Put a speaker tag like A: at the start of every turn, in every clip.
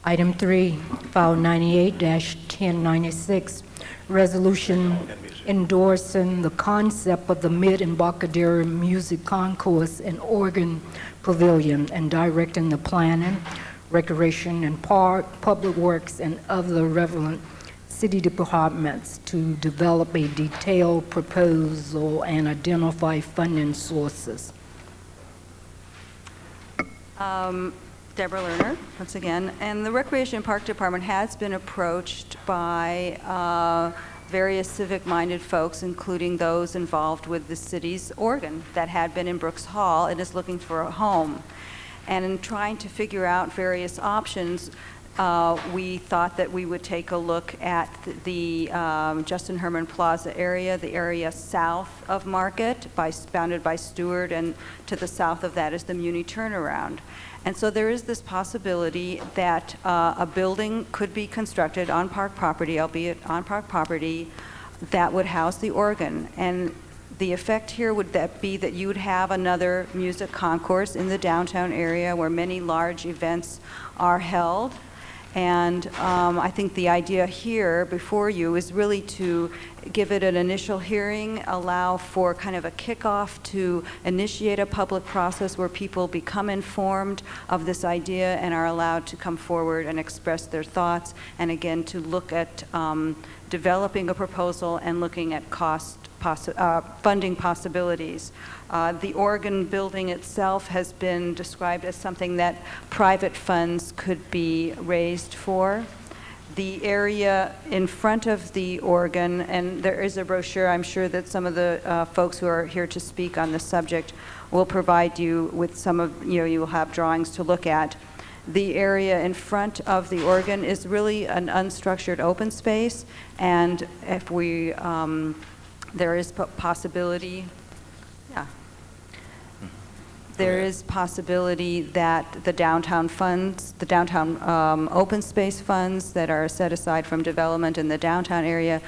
A: Item 3, file 98-1096, resolution endorsing the concept of the Mid-Embarcadero Music Concourse and Organ Pavilion and directing the planning, recreation and park, public works, and other relevant city departments to develop a detailed proposal and identify funding sources.
B: Deborah Lerner, once again, and the Recreation and Park Department has been approached by various civic-minded folks, including those involved with the city's organ that had been in Brooks Hall and is looking for a home. And in trying to figure out various options, we thought that we would take a look at the Justin Herman Plaza area, the area south of Market, bounded by Stewart, and to the south of that is the Muni Turnaround. And so there is this possibility that a building could be constructed on park property, albeit on park property, that would house the organ. And the effect here would be that you would have another music concourse in the downtown area where many large events are held. And I think the idea here before you is really to give it an initial hearing, allow for kind of a kickoff to initiate a public process where people become informed of this idea and are allowed to come forward and express their thoughts, and again to look at developing a proposal and looking at funding possibilities. The organ building itself has been described as something that private funds could be raised for. The area in front of the organ, and there is a brochure, I'm sure that some of the folks who are here to speak on the subject will provide you with some of, you will have drawings to look at. The area in front of the organ is really an unstructured open space, and if we, there is possibility, there is possibility that the downtown funds, the downtown open space funds that are set aside from development in the downtown area,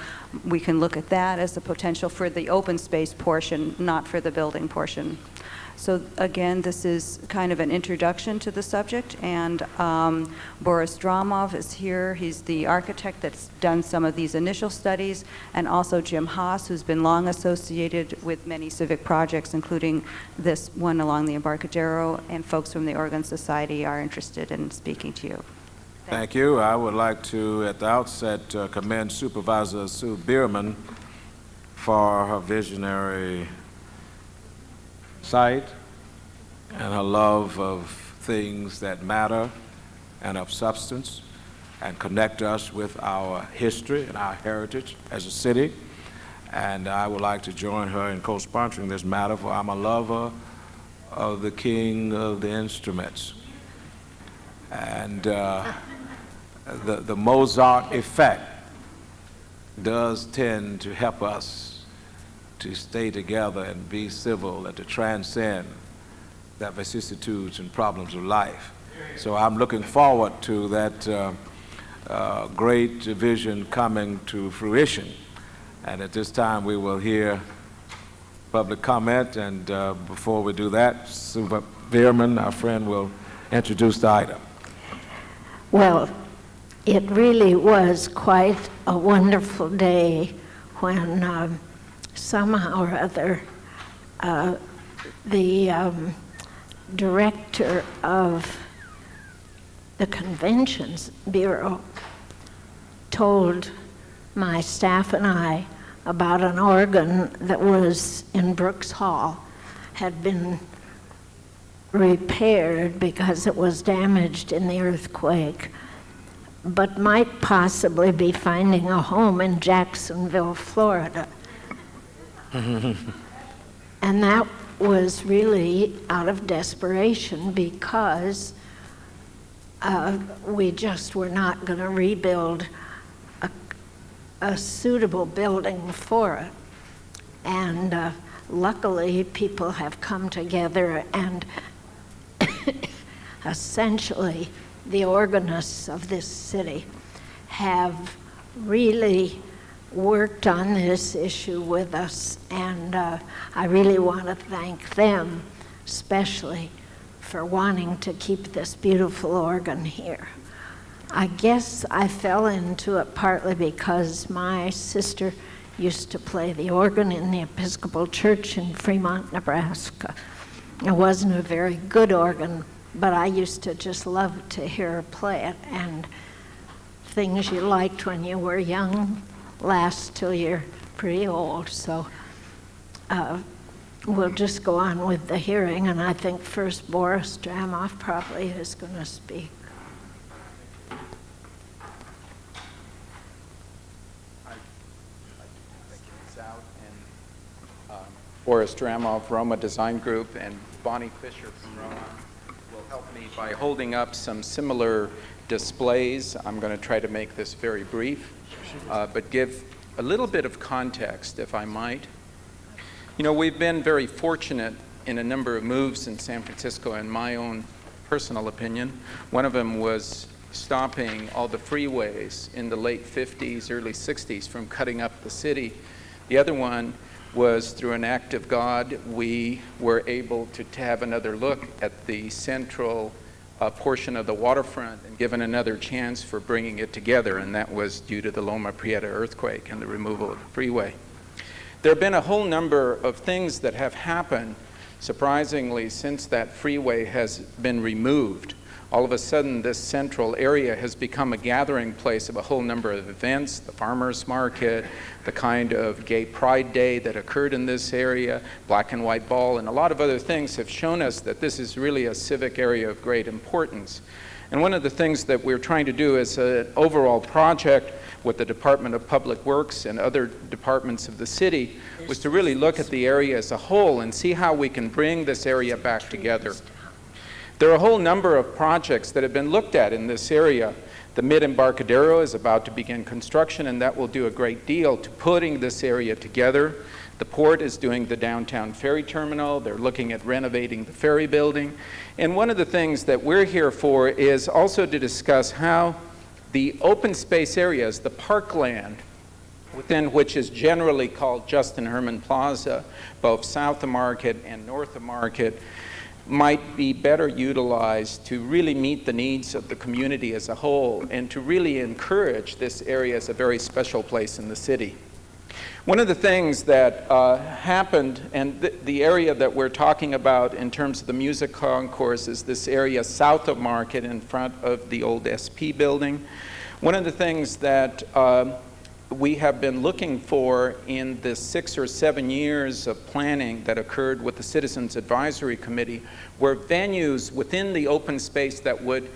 B: we can look at that as a potential for the open space portion, not for the building portion. So again, this is kind of an introduction to the subject, and Boris Dramov is here. He's the architect that's done some of these initial studies, and also Jim Haas, who's been long associated with many civic projects, including this one along the Embarcadero, and folks from the Organ Society are interested in speaking to you.
C: Thank you. I would like to, at the outset, commend Supervisor Sue Bierman for her visionary sight and her love of things that matter and of substance and connect us with our history and our heritage as a city. And I would like to join her in co-sponsoring this matter, for I'm a lover of the king of the instruments. And the Mozart effect does tend to help us to stay together and be civil and to transcend the vicissitudes and problems of life. So I'm looking forward to that great vision coming to fruition. And at this time we will hear public comment, and before we do that, Supervisor Bierman, our friend, will introduce the item.
D: Well, it really was quite a wonderful day when somehow or other the director of the Conventions Bureau told my staff and I about an organ that was in Brooks Hall, had been repaired because it was damaged in the earthquake, but might possibly be finding a home in Jacksonville, Florida. And that was really out of desperation because we just were not going to rebuild a suitable building for it. And luckily, people have come together, and essentially the organists of this city have really worked on this issue with us, and I really want to thank them especially for wanting to keep this beautiful organ here. I guess I fell into it partly because my sister used to play the organ in the Episcopal Church in Fremont, Nebraska. It wasn't a very good organ, but I used to just love to hear her play it, and things you liked when you were young last till you're pretty old. So we'll just go on with the hearing, and I think first Boris Dramoff probably is going to speak.
E: Boris Dramoff, Roma Design Group, and Bonnie Fisher from Roma will help me by holding up some similar displays. I'm going to try to make this very brief, but give a little bit of context, if I might. You know, we've been very fortunate in a number of moves in San Francisco, in my own personal opinion. One of them was stopping all the freeways in the late 50s, early 60s from cutting up the city. The other one was, through an act of God, we were able to have another look at the central portion of the waterfront and given another chance for bringing it together, and that was due to the Loma-Prieta earthquake and the removal of the freeway. There have been a whole number of things that have happened, surprisingly, since that freeway has been removed. All of a sudden, this central area has become a gathering place of a whole number of events, the farmers market, the kind of gay pride day that occurred in this area, black and white ball, and a lot of other things have shown us that this is really a civic area of great importance. And one of the things that we're trying to do as an overall project with the Department of Public Works and other departments of the city was to really look at the area as a whole and see how we can bring this area back together. There are a whole number of projects that have been looked at in this area. The mid-Embarcadero is about to begin construction, and that will do a great deal to putting this area together. The port is doing the downtown ferry terminal. They're looking at renovating the ferry building. And one of the things that we're here for is also to discuss how the open space areas, the parkland, within which is generally called Justin Herman Plaza, both south of Market and north of Market, might be better utilized to really meet the needs of the community as a whole and to really encourage this area as a very special place in the city. One of the things that happened, and the area that we're talking about in terms of the music concourse, is this area south of Market in front of the old SP building. One of the things that we have been looking for in the 6 or 7 years of planning that occurred with the Citizens Advisory Committee were venues within the open space that would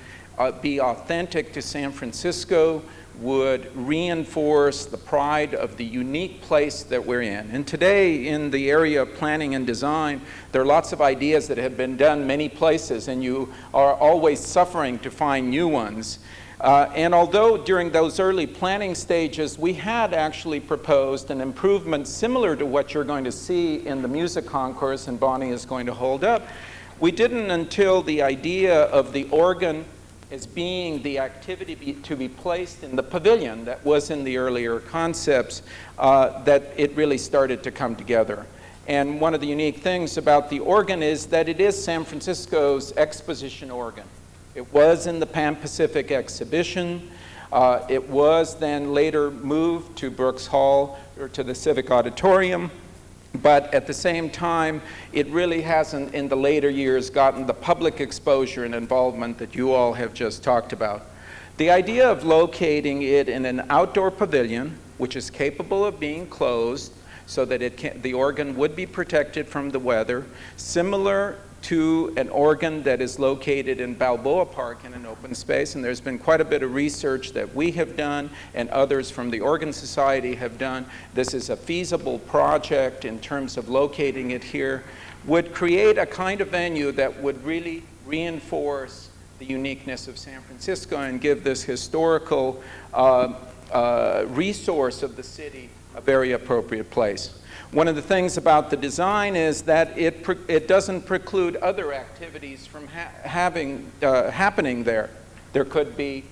E: be authentic to San Francisco, would reinforce the pride of the unique place that we're in. And today, in the area of planning and design, there are lots of ideas that have been done many places, and you are always suffering to find new ones. And although during those early planning stages, we had actually proposed an improvement similar to what you're going to see in the music concourse, and Bonnie is going to hold up, we didn't until the idea of the organ as being the activity to be placed in the pavilion that was in the earlier concepts, that it really started to come together. And one of the unique things about the organ is that it is San Francisco's exposition organ. It was in the Pan-Pacific Exhibition. It was then later moved to Brooks Hall or to the Civic Auditorium. But at the same time, it really hasn't in the later years gotten the public exposure and involvement that you all have just talked about. The idea of locating it in an outdoor pavilion, which is capable of being closed so that the organ would be protected from the weather, similar to an organ that is located in Balboa Park in an open space, and there's been quite a bit of research that we have done and others from the Organ Society have done. This is a feasible project in terms of locating it here, would create a kind of venue that would really reinforce the uniqueness of San Francisco and give this historical resource of the city a very appropriate place. One of the things about the design is that it doesn't preclude other activities from happening there. There could be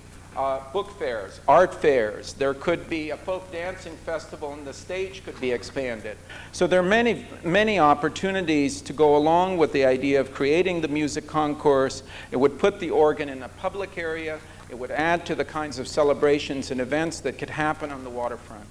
E: book fairs, art fairs. There could be a folk dancing festival, and the stage could be expanded. So there are many, many opportunities to go along with the idea of creating the music concourse. It would put the organ in a public area It would add to the kinds of celebrations and events that could happen on the waterfront.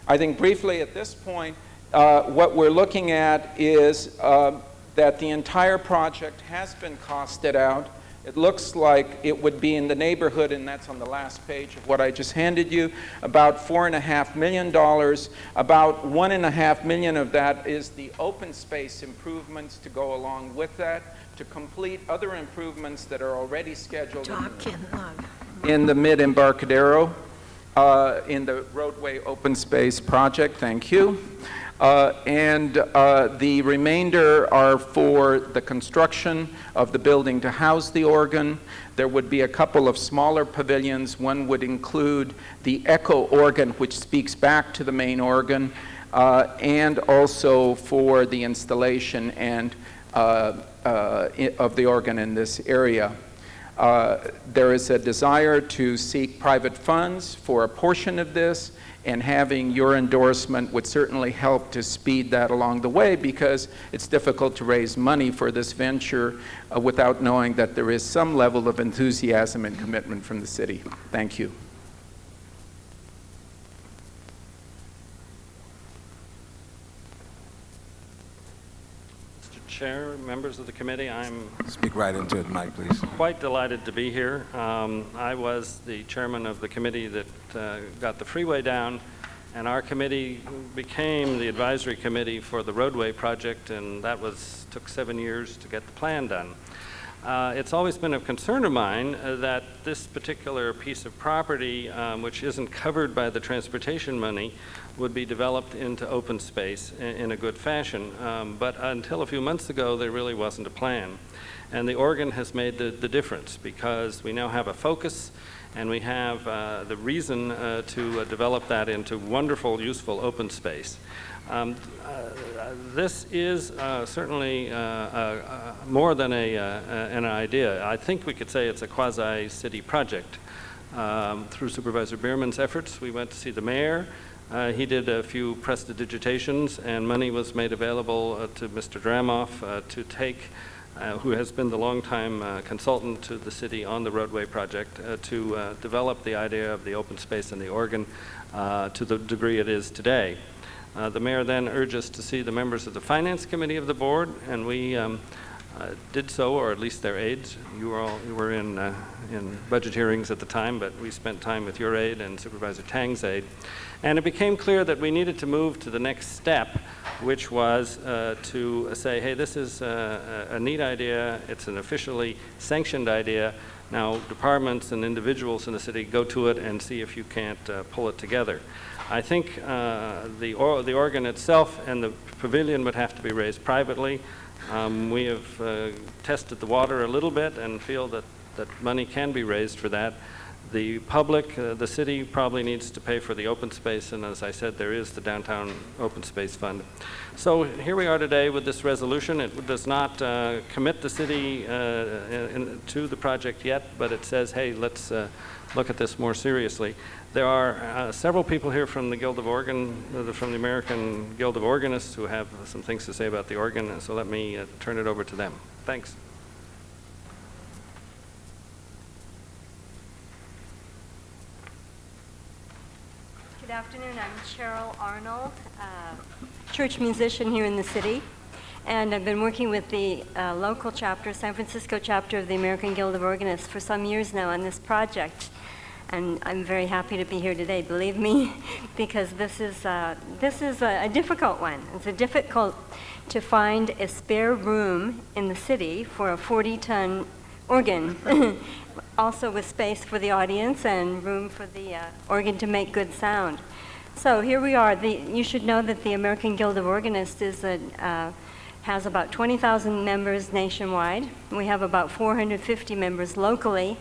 E: I think briefly at this point, what we're looking at is that the entire project has been costed out. It looks like it would be in the neighborhood, and that's on the last page of what I just handed you, about $4.5 million. About $1.5 million of that is the open space improvements to go along with that, to complete other improvements that are already scheduled in the mid-Embarcadero, in the roadway open space project. Thank you. And the remainder are for the construction of the building to house the organ. There would be a couple of smaller pavilions. One would include the echo organ, which speaks back to the main organ, and also for the installation and of the organ in this area. There is a desire to seek private funds for a portion of this, and having your endorsement would certainly help to speed that along the way, because it's difficult to raise money for this venture without knowing that there is some level of enthusiasm and commitment from the city. Thank you.
F: Chair, members of the committee, I'm
C: Speak right into it, Mike, please.
F: quite delighted to be here. I was the chairman of the committee that got the freeway down, and our committee became the advisory committee for the roadway project, and that took 7 years to get the plan done. It's always been a concern of mine that this particular piece of property, which isn't covered by the transportation money, would be developed into open space in a good fashion. But until a few months ago, there really wasn't a plan. And the organ has made the difference, because we now have a focus, and we have the reason to develop that into wonderful, useful open space. This is certainly more than an idea. I think we could say it's a quasi-city project. Through Supervisor Bierman's efforts, we went to see the mayor. He did a few prestidigitations, and money was made available to Mr. Dramoff to take, who has been the longtime consultant to the city on the roadway project, to develop the idea of the open space and the organ to the degree it is today. The mayor then urged us to see the members of the finance committee of the board, and we did so, or at least their aides. You were in budget hearings at the time, but we spent time with your aide and Supervisor Tang's aide. And it became clear that we needed to move to the next step, which was to say, hey, this is a neat idea. It's an officially sanctioned idea. Now, departments and individuals in the city, go to it and see if you can't pull it together. I think the organ itself and the pavilion would have to be raised privately. We have tested the water a little bit and feel that money can be raised for that. The public, the city probably needs to pay for the open space, and as I said, there is the Downtown Open Space Fund. So here we are today with this resolution. It does not commit the city to the project yet, but it says, hey, let's look at this more seriously. There are several people here from the Guild of from the American Guild of Organists who have some things to say about the organ, so let me turn it over to them. Thanks.
G: Good afternoon. I'm Cheryl Arnold, church musician here in the city, and I've been working with the local chapter, San Francisco chapter of the American Guild of Organists for some years now on this project. And I'm very happy to be here today, believe me, because this is a difficult one. It's difficult to find a spare room in the city for a 40-ton organ, also with space for the audience and room for the organ to make good sound. So here we are. You should know that the American Guild of Organists has about 20,000 members nationwide. We have about 450 members locally.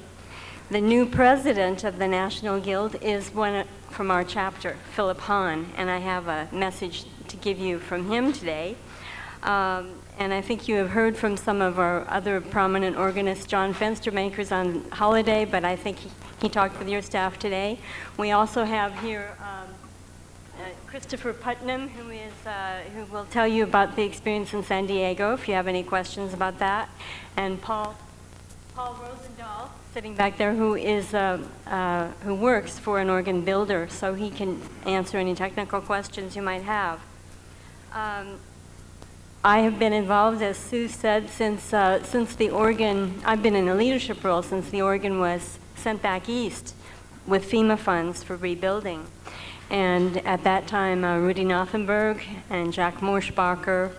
G: The new president of the National Guild is one from our chapter, Philip Hahn, and I have a message to give you from him today. And I think you have heard from some of our other prominent organists. John Fenstermaker's on holiday, but I think he talked with your staff today. We also have here Christopher Putnam, who will tell you about the experience in San Diego, if you have any questions about that, and Paul Paul Rosendahl, sitting back there, who works for an organ builder, so he can answer any technical questions you might have. I have been involved, as Sue said, since the organ, I've been in a leadership role since the organ was sent back east with FEMA funds for rebuilding. And at that time, Rudy Nothenberg and Jack Morschbacher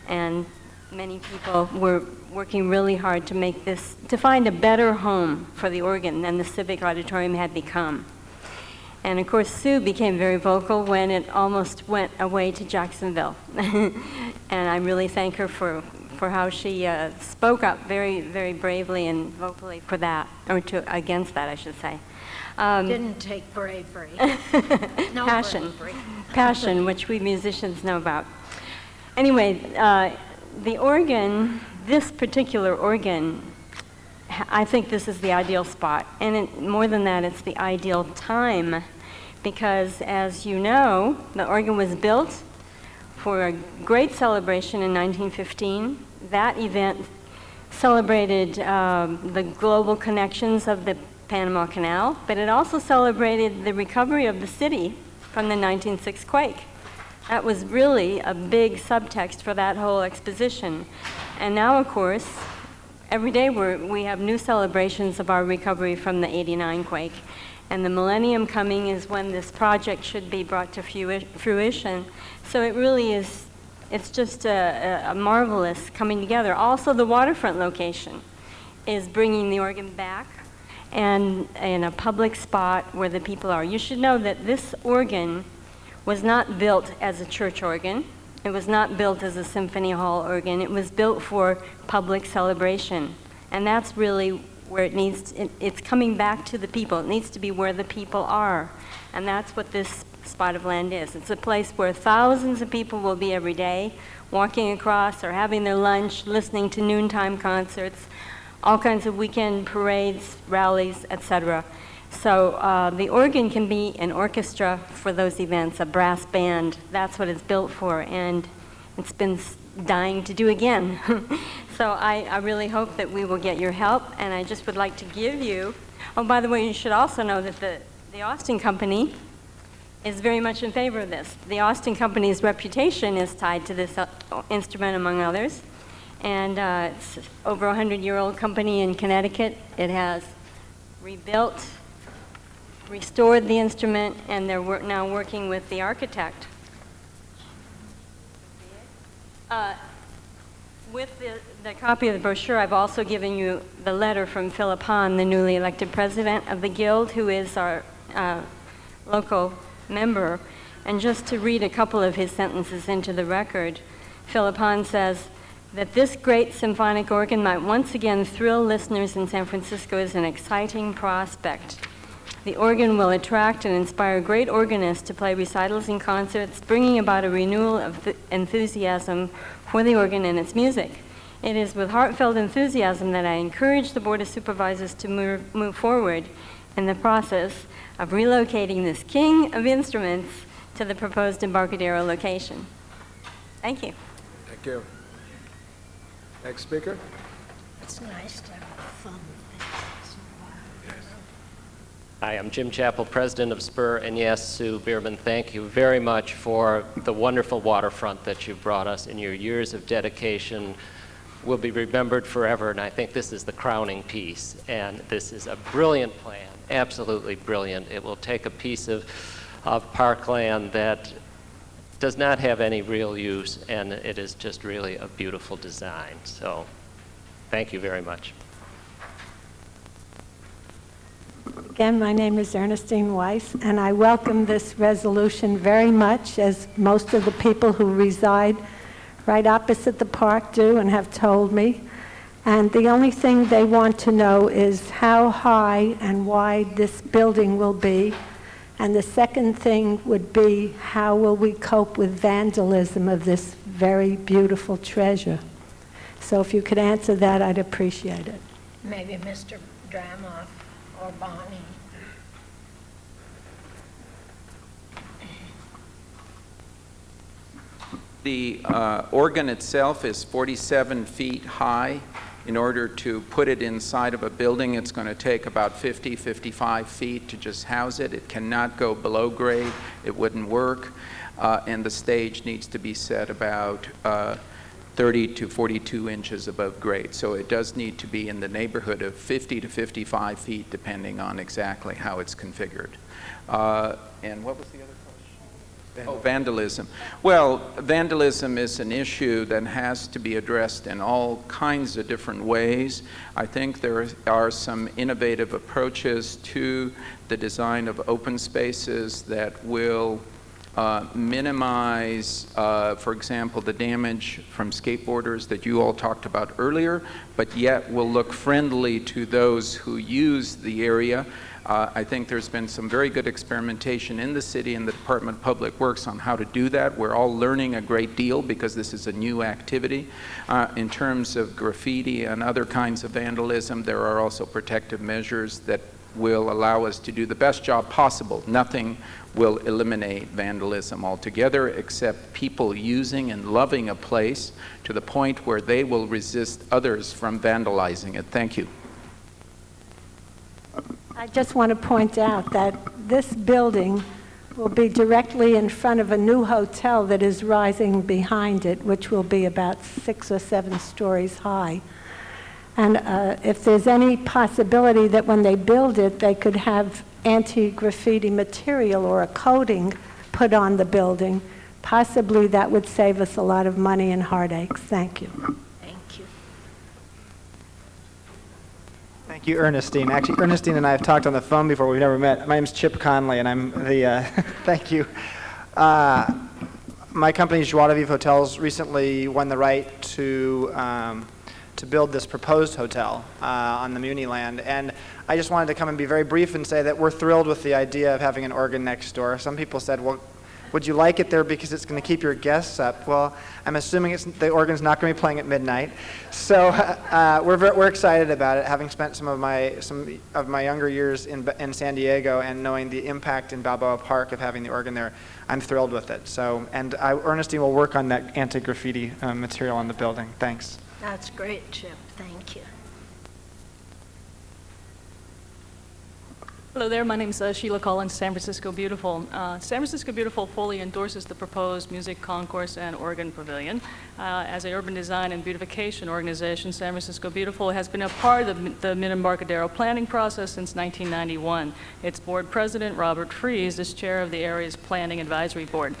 G: and many people were working really hard to make this, to find a better home for the organ than the Civic Auditorium had become. And of course, Sue became very vocal when it almost went away to Jacksonville. And I really thank her for how she spoke up very, very bravely and vocally for that, or against that, I should say.
D: Didn't take bravery. No
G: Passion.
D: bravery.
G: Passion, which we musicians know about. Anyway, the organ, this particular organ, I think this is the ideal spot. And more than that, it's the ideal time. Because as you know, the organ was built for a great celebration in 1915. That event celebrated the global connections of the Panama Canal, but it also celebrated the recovery of the city from the 1906 quake. That was really a big subtext for that whole exposition. And now, of course, every day we have new celebrations of our recovery from the '89 quake. And the millennium coming is when this project should be brought to fruition. So it really is, it's just a marvelous coming together. Also, the waterfront location is bringing the organ back and in a public spot where the people are. You should know that this organ was not built as a church organ. It was not built as a symphony hall organ. It was built for public celebration. And that's really where it needs, it's coming back to the people. It needs to be where the people are. And that's what this spot of land is. It's a place where thousands of people will be every day, walking across or having their lunch, listening to noontime concerts, all kinds of weekend parades, rallies, etc. So the organ can be an orchestra for those events, a brass band. That's what it's built for, and it's been dying to do again. So I really hope that we will get your help, and I just would like to give you, oh, by the way, you should also know that the Austin Company is very much in favor of this. The Austin Company's reputation is tied to this instrument, among others, and it's over a 100-year-old company in Connecticut. It has rebuilt, restored the instrument, and they're now working with the architect. With the copy of the brochure, I've also given you the letter from Philip Hahn, the newly elected president of the Guild, who is our local member. And just to read a couple of his sentences into the record, Philip Hahn says that this great symphonic organ might once again thrill listeners in San Francisco is an exciting prospect. The organ will attract and inspire great organists to play recitals and concerts, bringing about a renewal of enthusiasm for the organ and its music. It is with heartfelt enthusiasm that I encourage the Board of Supervisors to move forward in the process of relocating this king of instruments to the proposed Embarcadero location. Thank you.
C: Thank you. Next speaker.
D: It's nice to have fun.
H: Hi, I'm Jim Chappell, president of Spur, and yes, Sue Bierman, thank you very much for the wonderful waterfront that you brought us, and your years of dedication will be remembered forever, and I think this is the crowning piece, and this is a brilliant plan, absolutely brilliant. It will take a piece of parkland that does not have any real use, and it is just really a beautiful design, so thank you very much.
I: Again, my name is Ernestine Weiss, and I welcome this resolution very much, as most of the people who reside right opposite the park do and have told me. And the only thing they want to know is how high and wide this building will be. And the second thing would be, how will we cope with vandalism of this very beautiful treasure? So if you could answer that, I'd appreciate it.
D: Maybe Mr. Dramoff or Bonnie.
E: The organ itself is 47 feet high In order to put it inside of a building, it's going to take about 50, 55 feet to just house it. It cannot go below grade. It wouldn't work. And the stage needs to be set about 30 to 42 inches above grade. So it does need to be in the neighborhood of 50 to 55 feet, depending on exactly how it's configured. And what was the other question? Oh, vandalism. Well, vandalism is an issue that has to be addressed in all kinds of different ways. I think there are some innovative approaches to the design of open spaces that will minimize, for example, the damage from skateboarders that you all talked about earlier, but yet will look friendly to those who use the area. I think there's been some very good experimentation in the city and the Department of Public Works on how to do that. We're all learning a great deal because this is a new activity. In terms of graffiti and other kinds of vandalism, there are also protective measures that will allow us to do the best job possible. Nothing will eliminate vandalism altogether, except people using and loving a place to the point where they will resist others from vandalizing it. Thank you.
I: I just want to point out that this building will be directly in front of a new hotel that is rising behind it, which will be about 6 or 7 stories high. And if there's any possibility that when they build it, they could have anti-graffiti material or a coating put on the building, possibly that would save us a lot of money and heartaches. Thank you.
D: Thank you.
J: Thank you, Ernestine. Actually, Ernestine and I have talked on the phone before. We've never met. My name's Chip Conley, and I'm the, thank you. My company, Joie de Vivre Hotels, recently won the right to build this proposed hotel on the Muni land. And I just wanted to come and be very brief and say that we're thrilled with the idea of having an organ next door. Some people said, well, would you like it there because it's going to keep your guests up? Well, I'm assuming the organ's not going to be playing at midnight. So we're excited about it, having spent some of my younger years in San Diego and knowing the impact in Balboa Park of having the organ there. I'm thrilled with it. So, and Ernestine will work on that anti-graffiti material on the building. Thanks.
D: That's great, Chip. Thank you.
K: Hello there, my name is Sheila Collins, San Francisco Beautiful. San Francisco Beautiful fully endorses the proposed music concourse and organ pavilion. As an urban design and beautification organization, San Francisco Beautiful has been a part of the Mid-Embarcadero planning process since 1991. Its board president, Robert Fries, is chair of the area's planning advisory board.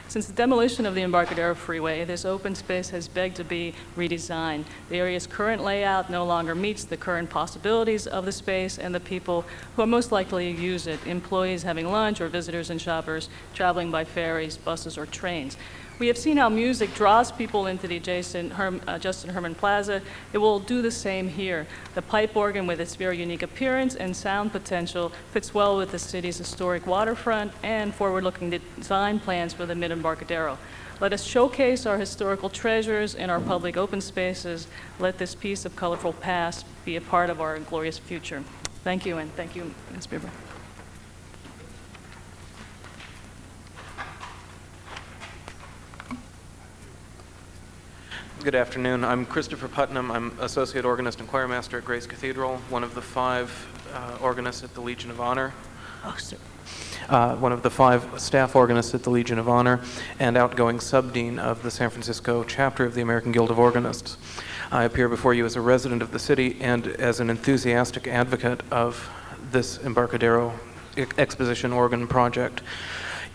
K: Since the demolition of the Embarcadero Freeway, this open space has begged to be redesigned. The area's current layout no longer meets the current possibilities of the space and the people who are most likely to use it, employees having lunch or visitors and shoppers traveling by ferries, buses, or trains. We have seen how music draws people into the adjacent Justin Herman Plaza. It will do the same here. The pipe organ, with its very unique appearance and sound potential, fits well with the city's historic waterfront and forward-looking design plans for the Mid-Embarcadero. Let us showcase our historical treasures in our public open spaces. Let this piece of colorful past be a part of our glorious future. Thank you, and thank you, Ms. Bieber.
L: Good afternoon. I'm Christopher Putnam. I'm Associate Organist and Choirmaster at Grace Cathedral, one of the 5 organists at the Legion of Honor.
D: Oh, sir.
L: One of the 5 staff organists at the Legion of Honor and outgoing subdean of the San Francisco chapter of the American Guild of Organists. I appear before you as a resident of the city and as an enthusiastic advocate of this Embarcadero Exposition Organ project.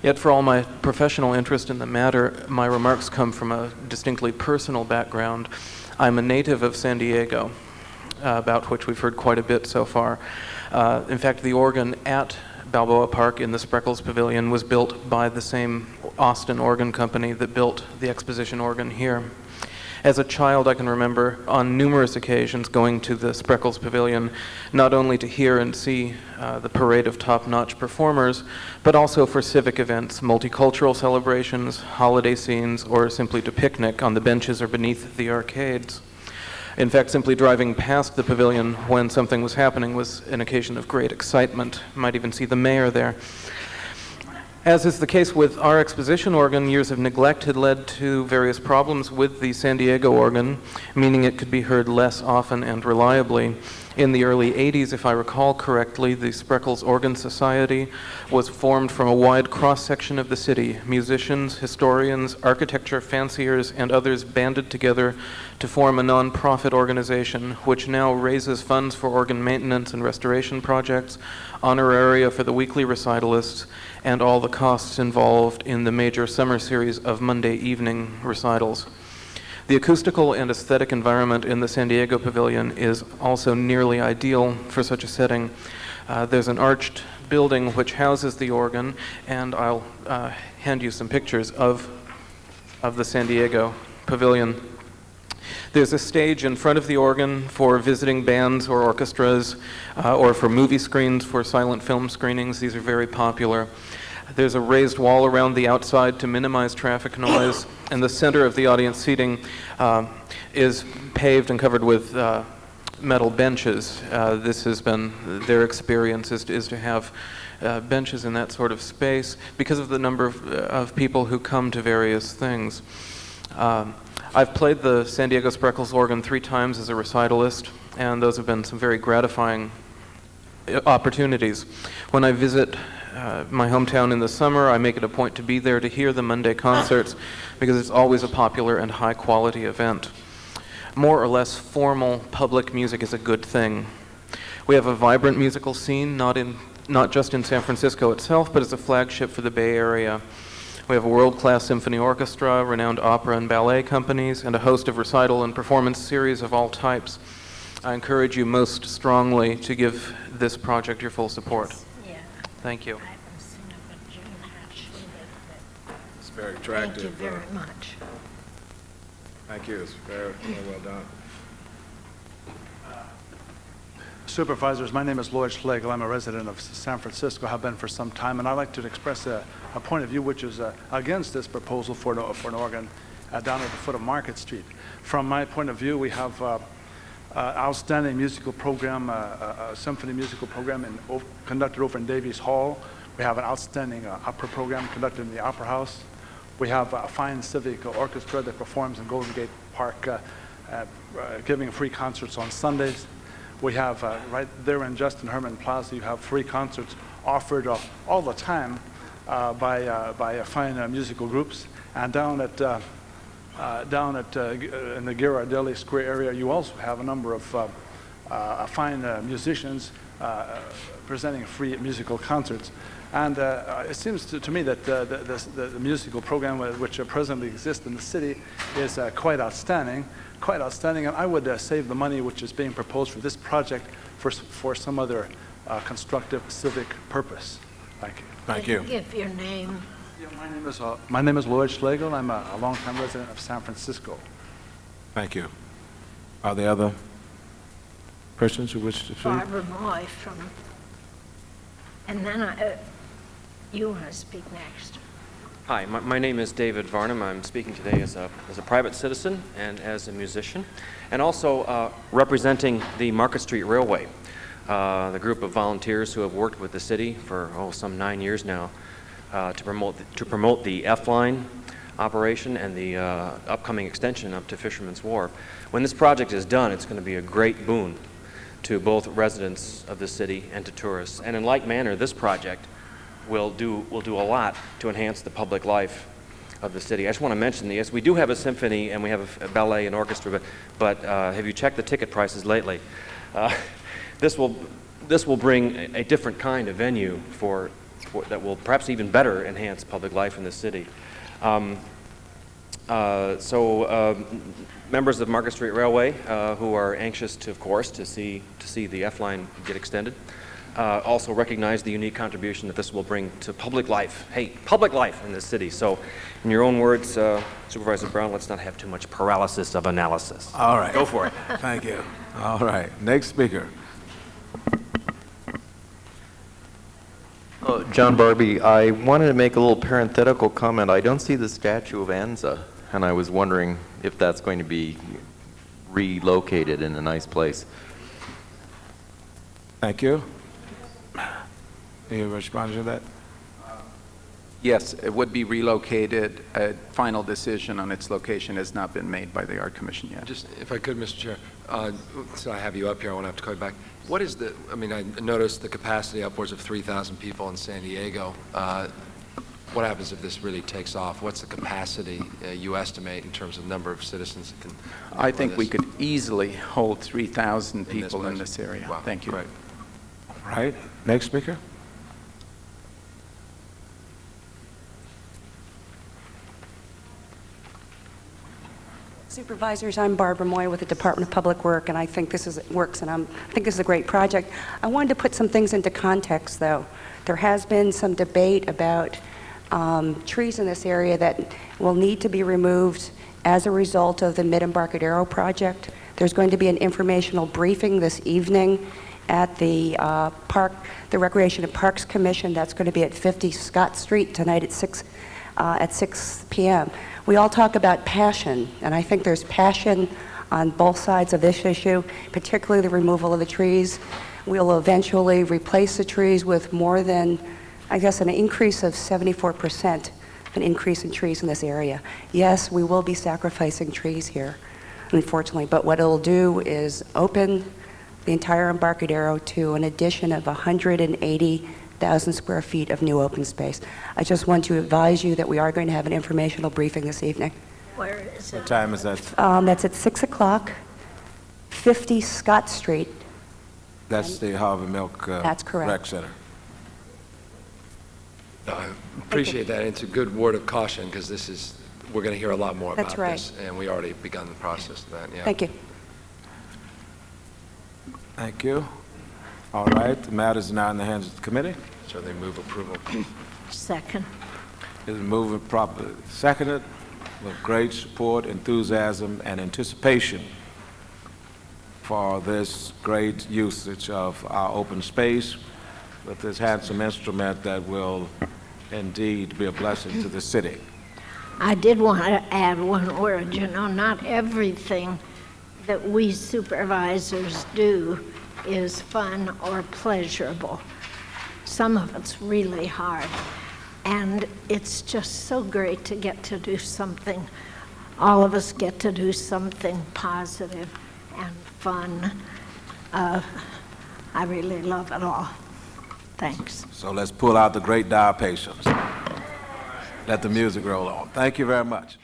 L: Yet for all my professional interest in the matter, my remarks come from a distinctly personal background. I'm a native of San Diego, about which we've heard quite a bit so far. In fact, the organ at Balboa Park in the Spreckles Pavilion was built by the same Austin organ company that built the Exposition organ here. As a child, I can remember on numerous occasions going to the Spreckles Pavilion, not only to hear and see the parade of top-notch performers, but also for civic events, multicultural celebrations, holiday scenes, or simply to picnic on the benches or beneath the arcades. In fact, simply driving past the pavilion when something was happening was an occasion of great excitement. You might even see the mayor there. As is the case with our exposition organ, years of neglect had led to various problems with the San Diego organ, meaning it could be heard less often and reliably. In the early 80s, if I recall correctly, the Spreckels Organ Society was formed from a wide cross-section of the city. Musicians, historians, architecture fanciers, and others banded together to form a non-profit organization, which now raises funds for organ maintenance and restoration projects, honoraria for the weekly recitalists, and all the costs involved in the major summer series of Monday evening recitals. The acoustical and aesthetic environment in the San Diego Pavilion is also nearly ideal for such a setting. There's an arched building which houses the organ, and I'll hand you some pictures of the San Diego Pavilion. There's a stage in front of the organ for visiting bands or orchestras, or for movie screens for silent film screenings. These are very popular. There's a raised wall around the outside to minimize traffic noise, and the center of the audience seating is paved and covered with metal benches. This has been their experience, is to have benches in that sort of space because of the number of people who come to various things. I've played the San Diego Spreckels organ 3 times as a recitalist, and those have been some very gratifying opportunities. When I visit my hometown in the summer, I make it a point to be there to hear the Monday concerts because it's always a popular and high-quality event. More or less formal public music is a good thing. We have a vibrant musical scene, not just in San Francisco itself, but as a flagship for the Bay Area. We have a world-class symphony orchestra, renowned opera and ballet companies, and a host of recital and performance series of all types. I encourage you most strongly to give this project your full support.
D: Yeah.
L: Thank you.
D: I haven't seen it, but June had.
C: It's very attractive.
D: Thank you very much.
C: Thank you. It's very well done.
M: Supervisors, my name is Lloyd Schlegel. I'm a resident of San Francisco, have been for some time, and I'd like to express a point of view which is against this proposal for an organ down at the foot of Market Street. From my point of view, we have outstanding musical program, a symphony musical program conducted over in Davies Hall. We have an outstanding opera program conducted in the Opera House. We have a fine civic orchestra that performs in Golden Gate Park, giving free concerts on Sundays. We have right there in Justin Herman Plaza, you have free concerts offered all the time by fine musical groups. And down at in the Ghirardelli Square area, you also have a number of fine musicians presenting free musical concerts. And it seems to me that the musical program which presently exists in the city is quite outstanding, and I would save the money which is being proposed for this project for some other constructive civic purpose. Thank you.
C: Thank you.
D: Give your name.
M: Yeah, my name is Lloyd Schlegel. I'm a longtime resident of San Francisco.
C: Thank you. Are there other persons who wish to speak?
D: Barbara Moy from, and then you want to speak next.
N: Hi, my name is David Varnum. I'm speaking today as a private citizen and as a musician, and also representing the Market Street Railway, the group of volunteers who have worked with the city for some 9 years now to promote the F-line operation and the upcoming extension up to Fisherman's Wharf. When this project is done, it's going to be a great boon to both residents of the city and to tourists. And in like manner, this project will do a lot to enhance the public life of the city. I just want to mention, yes, we do have a symphony and we have a ballet and orchestra, but have you checked the ticket prices lately? This will bring a different kind of venue that will perhaps even better enhance public life in the city. Members of Market Street Railway who are anxious to, of course, to see the F-line get extended, also recognize the unique contribution that this will bring to public life. Hey, public life in this city. So, in your own words, Supervisor Brown, let's not have too much paralysis of analysis.
C: All right.
N: Go for it.
C: Thank you. All right. Next speaker.
O: John Barbie, I wanted to make a little parenthetical comment. I don't see the statue of Anza, and I was wondering if that's going to be relocated in a nice place.
C: Thank you. Any respond to that?
E: Yes, it would be relocated. A final decision on its location has not been made by the Art Commission yet.
P: Just, if I could, Mr. Chair, so I have you up here, I won't have to call you back. What is the, I mean, I noticed the capacity upwards of 3,000 people in San Diego. What happens if this really takes off? What's the capacity you estimate in terms of number of citizens that can?
E: I think we could easily hold 3,000 people in this area.
P: Wow.
E: Thank you.
C: All right. Next speaker.
Q: Supervisors, I'm Barbara Moy with the Department of Public Work, and I think this works, and I think this is a great project. I wanted to put some things into context, though. There has been some debate about trees in this area that will need to be removed as a result of the Mid-Embarcadero project. There's going to be an informational briefing this evening at the Recreation and Parks Commission. That's going to be at 50 Scott Street tonight at 6 p.m. We all talk about passion, and I think there's passion on both sides of this issue, particularly the removal of the trees. We'll eventually replace the trees with more than, I guess, an increase of 74%, an increase in trees in this area. Yes, we will be sacrificing trees here, unfortunately, but what it'll do is open the entire Embarcadero to an addition of 180,000 square feet of new open space. I just want to advise you that we are going to have an informational briefing this evening.
D: Where is it?
C: What time is that?
Q: That's at 6 o'clock, 50 Scott Street.
C: That's the Harvey Milk
Q: That's correct.
C: Rec Center.
P: I appreciate that. It's a good word of caution because this is, we're going to hear a lot more
Q: That's
P: about
Q: right.
P: this, and we already begun the process of that. Yeah.
Q: Thank you.
C: Thank you. All right, the matter is now in the hands of the committee.
P: So they move approval.
D: Second.
C: It is moved and properly seconded with great support, enthusiasm, and anticipation for this great usage of our open space with this handsome instrument that will indeed be a blessing to the city.
D: I did want to add one word. You know, not everything that we supervisors do is fun or pleasurable. Some of it's really hard. And it's just so great to get to do something. All of us get to do something positive and fun. I really love it all. Thanks.
C: So let's pull out the great dial patience. Let the music roll on. Thank you very much.